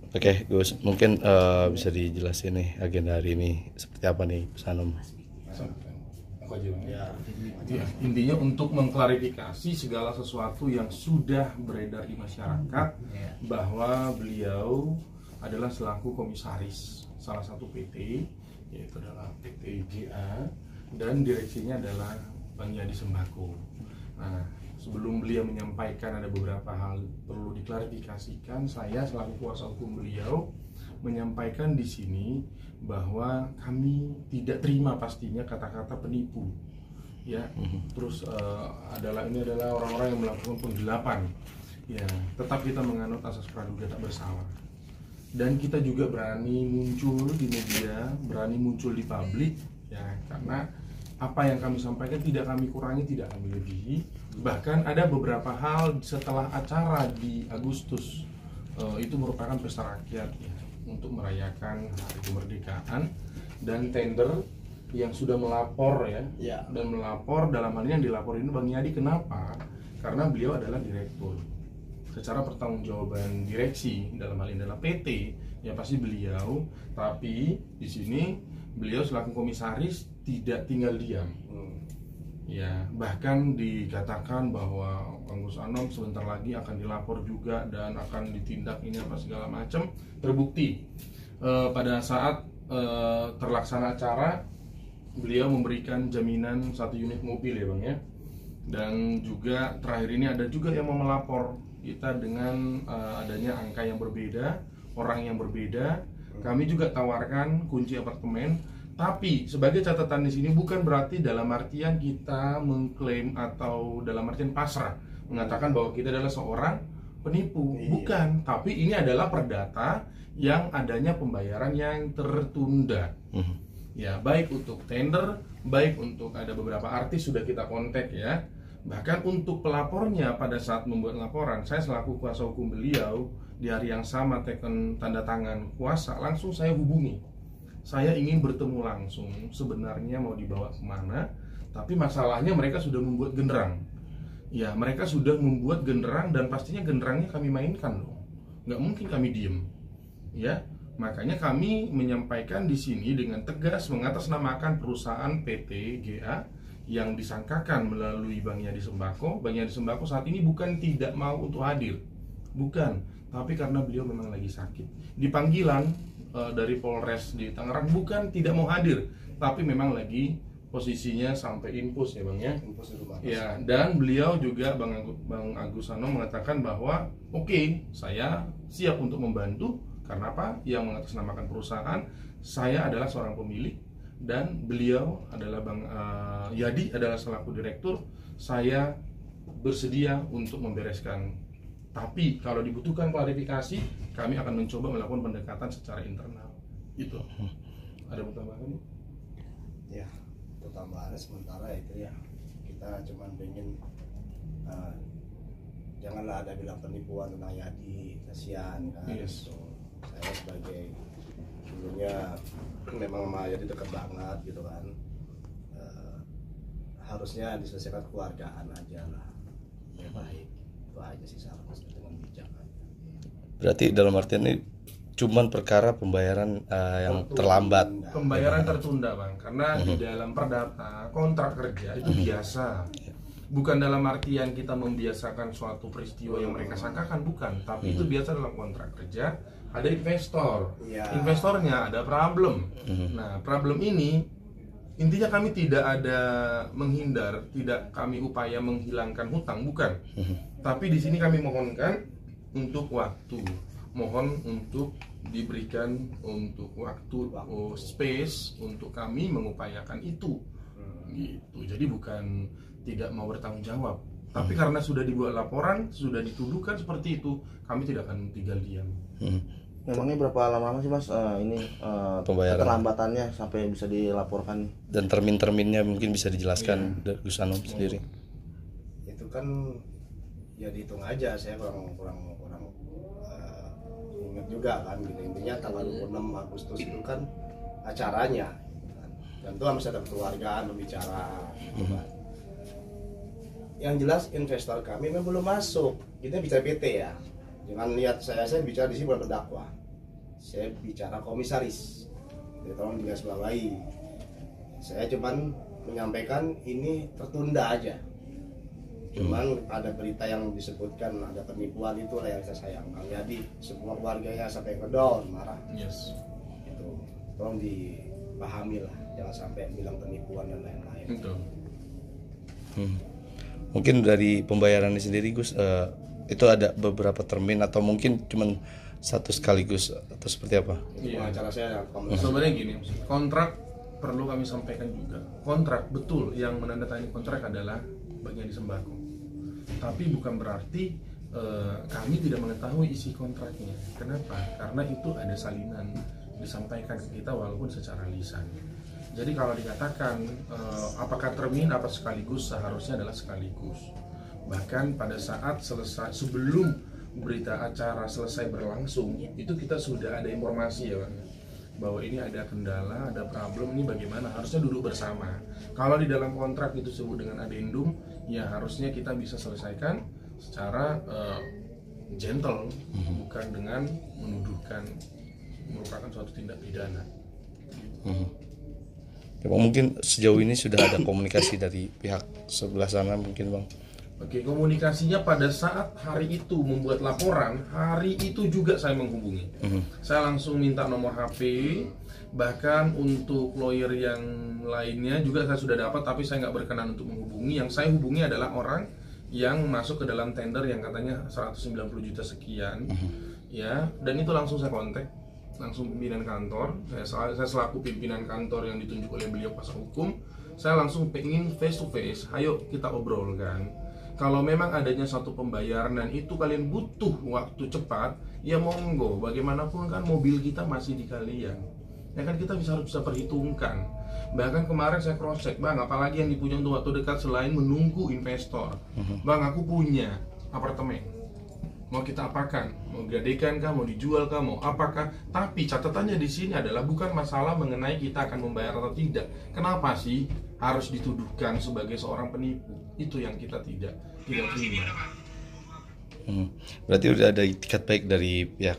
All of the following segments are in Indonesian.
Oke, Gus, mungkin bisa dijelasin nih agenda hari ini seperti apa nih, Gus Anom? Aku aja Bang. Ya, intinya untuk mengklarifikasi segala sesuatu yang sudah beredar di masyarakat bahwa beliau adalah selaku komisaris salah satu PT, yaitu adalah PT GA, dan direksinya adalah Bank Yadi Sembako. Nah, sebelum beliau menyampaikan ada beberapa hal perlu diklarifikasikan, saya selaku kuasa hukum beliau menyampaikan di sini bahwa kami tidak terima pastinya kata-kata penipu, ya. Terus ini adalah orang-orang yang melakukan penggelapan, ya. Tetap kita menganut asas praduga tak bersalah, dan kita juga berani muncul di media, berani muncul di publik, ya, karena apa yang kami sampaikan tidak kami kurangi, tidak kami lebihi. Bahkan ada beberapa hal setelah acara di Agustus itu merupakan pesta rakyat, ya, untuk merayakan hari kemerdekaan, dan tender yang sudah melapor, ya. Dan melapor, dalam hal ini yang dilapor ini Bang Yadi. Kenapa? Karena beliau adalah direktur. Secara pertanggungjawaban direksi dalam hal ini adalah PT, ya pasti beliau. Tapi di sini beliau selaku komisaris tidak tinggal diam. Ya, bahkan dikatakan bahwa Bang Gus Anom sebentar lagi akan dilapor juga dan akan ditindak ini apa segala macam. Terbukti pada saat terlaksana acara, beliau memberikan jaminan 1 unit mobil, ya Bang, ya. Dan juga terakhir ini ada juga yang mau melapor kita dengan adanya angka yang berbeda, orang yang berbeda. Kami juga tawarkan kunci apartemen. Tapi sebagai catatan di sini bukan berarti dalam artian kita mengklaim atau dalam artian pasrah mengatakan bahwa kita adalah seorang penipu. Bukan, tapi ini adalah perdata yang adanya pembayaran yang tertunda. Ya, baik untuk tender, baik untuk ada beberapa artis sudah kita kontak, ya. Bahkan untuk pelapornya pada saat membuat laporan, saya selaku kuasa hukum beliau di hari yang sama teken tanda tangan kuasa, langsung saya hubungi. Saya ingin bertemu langsung, sebenarnya mau dibawa kemana, tapi masalahnya mereka sudah membuat genderang. Ya, mereka sudah membuat genderang dan pastinya genderangnya kami mainkan loh. Nggak mungkin kami diem. Ya, makanya kami menyampaikan di sini dengan tegas mengatasnamakan perusahaan PT GA yang disangkakan melalui Bank Yadi Sembako. Bank Yadi Sembako saat ini bukan tidak mau untuk hadir, bukan, tapi karena beliau memang lagi sakit. Di panggilan dari Polres di Tangerang bukan tidak mau hadir, tapi memang lagi posisinya sampai infus, ya Bang, ya. Infus di rumah. Ya, dan beliau juga Bang Agus Anom mengatakan bahwa oke, saya siap untuk membantu. Karena apa? Yang mengatasnamakan perusahaan, saya adalah seorang pemilik dan beliau adalah Bang Yadi adalah selaku direktur. Saya bersedia untuk membereskan. Tapi kalau dibutuhkan klarifikasi, kami akan mencoba melakukan pendekatan secara internal. Itu. Ada tambahan? Ya, untuk tambahannya sementara itu, ya, kita cuma ingin janganlah ada bilang penipuan tentang Yadi, kasihan kan. Yes. So, saya sebagai dulunya memang sama Yadi dekat banget gitu kan. Harusnya diselesaikan keluargaan aja lah, ya baik. Itu aja sih saran dengan bijak aja. Berarti dalam artian ini cuman perkara pembayaran yang terlambat. Pembayaran tertunda, Bang, karena di dalam perdata kontrak kerja itu biasa. Bukan dalam artian kita membiasakan suatu peristiwa yang mereka sangkakan, bukan. Tapi itu biasa dalam kontrak kerja. Ada investor, investornya ada problem. Nah, problem ini intinya kami tidak ada menghindar, tidak kami upaya menghilangkan hutang, bukan. Tapi di sini kami mohonkan untuk waktu, mohon untuk diberikan untuk waktu, space untuk kami mengupayakan itu. Gitu. Jadi bukan tidak mau bertanggung jawab, tapi karena sudah dibuat laporan, sudah dituduhkan seperti itu, kami tidak akan tinggal diam. Memangnya berapa lama sih Mas ini Pembayaran. keterlambatannya sampai bisa dilaporkan? Dan termin-terminnya mungkin bisa dijelaskan dari Gus Anom sendiri. Itu kan ya dihitung aja, saya kurang ingat juga kan gitu. Intinya tanggal 26 Agustus itu kan acaranya gitu kan. Dan itu harus ada keluargaan berbicara gitu kan. Yang jelas investor kami memang belum masuk. Kita bicara PT, ya. Jangan lihat saya bicara di sini bukan berdakwah. saya bicara komisaris. Jadi tolong digarisbawahi. Saya cuman menyampaikan ini tertunda aja. Cuman ada berita yang disebutkan ada penipuan, itulah yang saya sayangkan. Jadi semua keluarganya sampai ngedown, marah. Yes. Itu tolong dipahami lah, jangan sampai bilang penipuan dan lain-lain. Betul. Mungkin dari pembayarannya sendiri Gus, itu ada beberapa termin atau mungkin cuman satu sekaligus atau seperti apa? Iya. Acara saya Sebenarnya gini, kontrak perlu kami sampaikan juga. Kontrak betul yang menandatangani kontrak adalah bagian di sembako. Tapi bukan berarti kami tidak mengetahui isi kontraknya. Kenapa? Karena itu ada salinan disampaikan ke kita walaupun secara lisan. Jadi kalau dikatakan apakah termin apa sekaligus, seharusnya adalah sekaligus. Bahkan pada saat selesai, sebelum berita acara selesai berlangsung, itu kita sudah ada informasi ya Bang, bahwa ini ada kendala, ada problem, ini bagaimana, harusnya duduk bersama. Kalau di dalam kontrak itu disebut dengan adendum, ya harusnya kita bisa selesaikan secara gentle, bukan dengan menuduhkan merupakan suatu tindak pidana. Ya, Bang, mungkin sejauh ini sudah ada komunikasi dari pihak sebelah sana mungkin Bang? Oke, komunikasinya pada saat hari itu membuat laporan, hari itu juga saya menghubungi. Saya langsung minta nomor HP, bahkan untuk lawyer yang lainnya juga saya sudah dapat, tapi saya nggak berkenan untuk menghubungi. Yang saya hubungi adalah orang yang masuk ke dalam tender yang katanya 190 juta sekian, ya. Dan itu langsung saya kontak, langsung pimpinan kantor. Saya selaku pimpinan kantor yang ditunjuk oleh beliau kuasa hukum, saya langsung pengen face to face. Ayo kita obrolkan. Kalau memang adanya satu pembayaran dan itu kalian butuh waktu cepat, ya monggo. Bagaimanapun kan mobil kita masih di kalian, ya kan kita harus bisa perhitungkan. Bahkan kemarin saya cross check, Bang, apalagi yang dipunya untuk waktu dekat selain menunggu investor. Bang, aku punya apartemen, mau kita apakan, mau gadekan kah, mau dijual kah, mau apakah. Tapi catatannya di sini adalah bukan masalah mengenai kita akan membayar atau tidak. Kenapa sih harus dituduhkan sebagai seorang penipu? Itu yang kita tidak terima. Berarti udah ada itikat baik dari pihak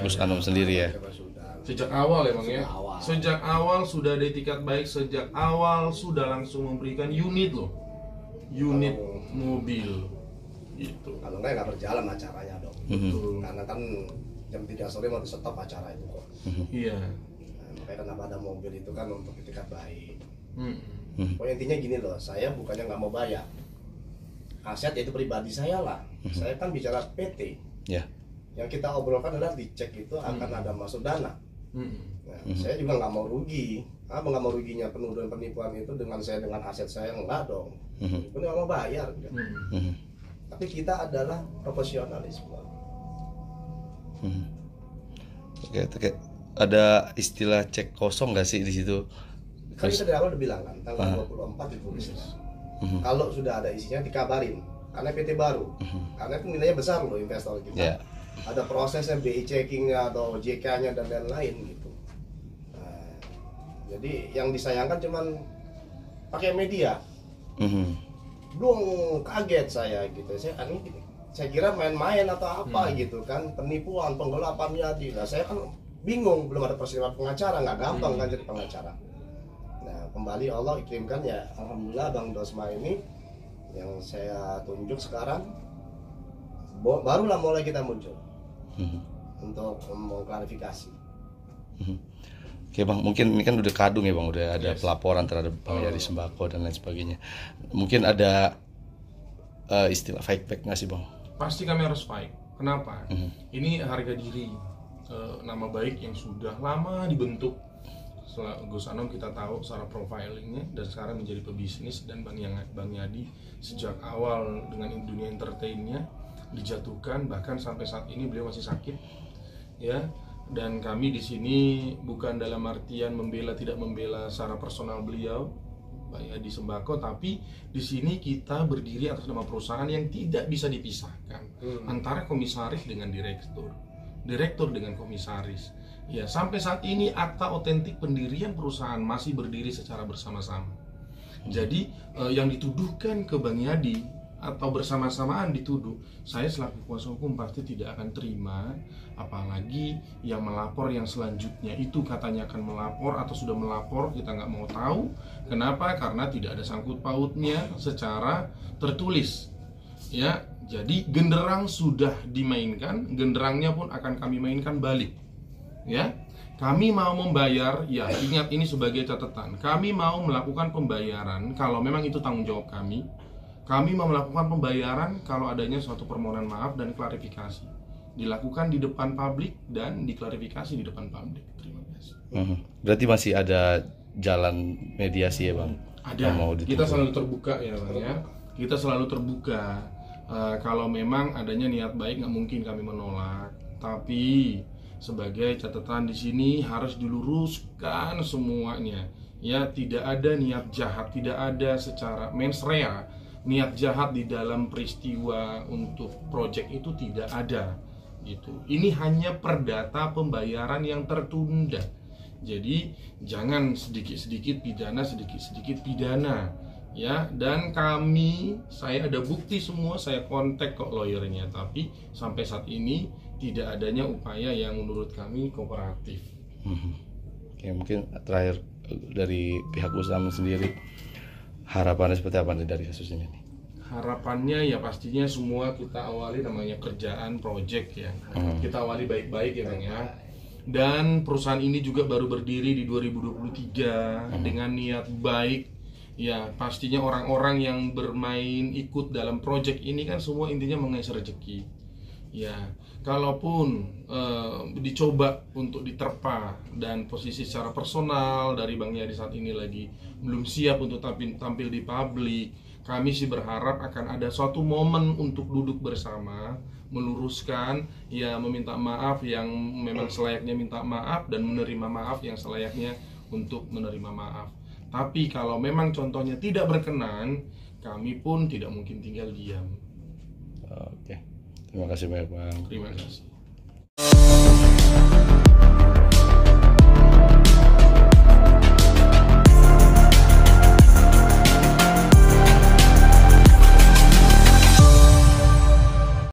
Gus Anom sendiri ya? Sejak awal ya Bang ya? awal. Sejak awal sudah ada itikat baik, sejak awal sudah langsung memberikan unit loh, unit mobil gitu. Kalau nggak berjalan acaranya dong. Betul. Karena kan jam 3 sore mau di stop acara itu kok. Iya. Nah, makanya kenapa ada mobil itu kan untuk itikat baik. Mm-mm. Pokoknya intinya gini loh, saya bukannya nggak mau bayar. Aset itu pribadi saya lah. Saya kan bicara PT. Ya. Yang kita obrolkan adalah dicek itu akan ada masuk dana. Nah, saya juga nggak mau rugi. Apa nggak mau ruginya penuduhan penipuan itu dengan saya dengan aset saya, enggak dong. Itu nggak mau bayar. Tapi kita adalah profesionalisme. Oke. Ada istilah cek kosong nggak sih di situ? Kan kita dari awal udah bilang kan, tanggal 24 ditulis. Kalau sudah ada isinya dikabarin. Karena PT baru. Karena itu nilainya besar loh investor kita. Ya. Ada prosesnya, BI checkingnya atau JK-nya dan lain-lain gitu. Nah, jadi yang disayangkan cuman pakai media. Belum kaget saya gitu. Saya kira main-main atau apa gitu kan, penipuan, penggelapan Yadi. Nah, saya kan bingung, belum ada persiapan pengacara, nggak gampang kan jadi pengacara. Nah, kembali Allah kirimkan ya, alhamdulillah Bang Dosma ini yang saya tunjuk sekarang barulah mulai kita muncul untuk mengklarifikasi. Oke Bang, mungkin ini kan udah kadung ya Bang, udah ada pelaporan terhadap pengadaan sembako dan lain sebagainya. Mungkin ada istilah fight back nggak sih Bang? Pasti kami harus fight. Kenapa? Ini harga diri, nama baik yang sudah lama dibentuk. Setelah Gus Anom kita tahu secara profilingnya dan sekarang menjadi pebisnis, dan Bang Yadi sejak awal dengan dunia entertainnya dijatuhkan, bahkan sampai saat ini beliau masih sakit ya. Dan kami di sini bukan dalam artian membela, tidak membela secara personal beliau Pak Yadi Sembako, tapi di sini kita berdiri atas nama perusahaan yang tidak bisa dipisahkan antara komisaris dengan direktur dengan komisaris. Ya, sampai saat ini akta otentik pendirian perusahaan masih berdiri secara bersama-sama. Jadi yang dituduhkan ke Bang Yadi atau bersama-samaan dituduh, saya selaku kuasa hukum pasti tidak akan terima. Apalagi yang melapor yang selanjutnya itu katanya akan melapor atau sudah melapor, kita nggak mau tahu. Kenapa? Karena tidak ada sangkut pautnya secara tertulis. Ya, jadi genderang sudah dimainkan, genderangnya pun akan kami mainkan balik. Ya, kami mau membayar, ya ingat ini sebagai catatan, kami mau melakukan pembayaran kalau memang itu tanggung jawab kami. Kami mau melakukan pembayaran kalau adanya suatu permohonan maaf dan klarifikasi. Dilakukan di depan publik dan diklarifikasi di depan publik. Terima kasih. Berarti masih ada jalan mediasi ya Bang? Ada, kita selalu terbuka ya Bang ya. Kita selalu terbuka. Kalau memang adanya niat baik nggak mungkin kami menolak. Tapi sebagai catatan di sini harus diluruskan semuanya. Ya, tidak ada niat jahat, tidak ada secara mens rea niat jahat di dalam peristiwa untuk proyek itu tidak ada gitu. Ini hanya perdata pembayaran yang tertunda. Jadi jangan sedikit-sedikit pidana, sedikit-sedikit pidana. Ya, dan saya ada bukti semua, saya kontak kok lawyernya, tapi sampai saat ini tidak adanya upaya yang menurut kami kooperatif. Oke, mungkin terakhir dari pihak Usam sendiri, harapannya seperti apa dari kasus ini? Harapannya ya pastinya semua kita awali namanya kerjaan project ya. Kita awali baik-baik ya Bang ya. Dan perusahaan ini juga baru berdiri di 2023 dengan niat baik. Ya, pastinya orang-orang yang bermain ikut dalam project ini kan semua intinya mengais rezeki. Ya, kalaupun dicoba untuk diterpa dan posisi secara personal dari Bang Yadi saat ini lagi belum siap untuk tampil di publik, kami sih berharap akan ada suatu momen untuk duduk bersama, meluruskan, ya meminta maaf yang memang selayaknya minta maaf dan menerima maaf yang selayaknya untuk menerima maaf. Tapi kalau memang contohnya tidak berkenan, kami pun tidak mungkin tinggal diam. Oke. Terima kasih banyak Bang. Terima kasih.